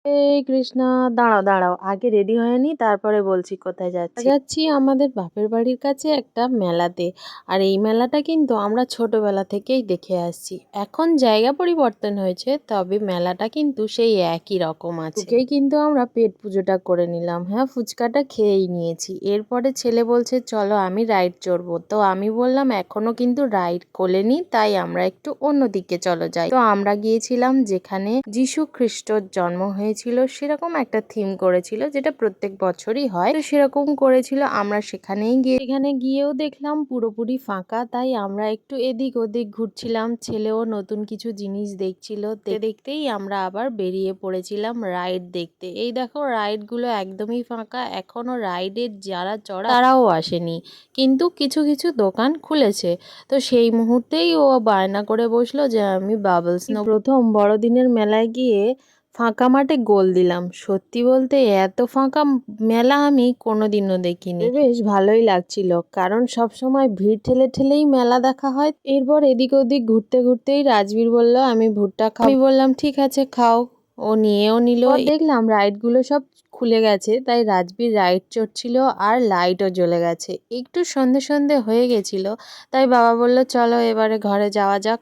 এই কৃষ্ণা, দাঁড়াও দাঁড়াও, আগে রেডি হয়ে নি, তারপরে বলছি কোথায় যাচ্ছি। যাচ্ছি আমাদের বাপের বাড়ির কাছে একটা মেলাতে। আর এই মেলাটা কিন্তু আমরা ছোটবেলা থেকেই দেখে আসছি। এখন জায়গা পরিবর্তন হয়েছে, তবে মেলাটা কিন্তু সেই একই রকম আছে। ঢুকেই কিন্তু আমরা পেট পুজোটা করে নিলাম। হ্যাঁ, ফুচকাটা খেয়েই নিয়েছি। এরপরে ছেলে বলছে চলো আমি রাইড চড়বো, তো আমি বললাম এখনো কিন্তু রাইড কোলেনি, তাই আমরা একটু অন্যদিকে চলো যাই। তো আমরা গিয়েছিলাম যেখানে যিশু খ্রিস্টর জন্ম হয়েছিল, সেরকম একটা থিম করেছিল, যেটা প্রত্যেক বছরই হয়। তো সেরকম করেছিল, আমরা সেখানে গিয়েও দেখলাম পুরোপুরি ফাঁকা, তাই আমরা একটু এদিক ওদিক ঘুরছিলাম। ছেলেও নতুন কিছু জিনিস দেখছিল, দেখতেই আমরা আবার বেরিয়ে পড়েছিলাম রাইড দেখতে। এই দেখো, রাইড গুলো একদমই ফাঁকা, এখনো রাইডের যারা চড়া তারাও আসেনি, কিন্তু কিছু কিছু দোকান খুলেছে। তো সেই মুহূর্তেই ও বায়না করে বসলো যে আমি বাবলস নেব। প্রথম বড়দিনের মেলায় গিয়ে ফাঁকা মাঠে গোল দিলাম। সত্যি বলতে এত ফাঁকা মেলা আমি কোনোদিনও দেখিনি। বেশ ভালোই লাগছিল, কারণ সব সময় ভিড় ঠেলে ঠেলেই মেলা দেখা হয়। এরপর এদিক ওদিক ঘুরতে ঘুরতেই রাজবীর বলল আমি ভুট্টা খাবো। আমি বললাম ঠিক আছে খাও, ও নিয়েও নিল। দেখলাম রাইডগুলো সব খুলে গেছে, তাই রাজবীর রাইড চড়ছিল আর লাইটও জ্বলে গেছে। একটু সন্ধে সন্ধে হয়ে গেছিল, তাই বাবা বলল চলো এবারে ঘরে যাওয়া যাক।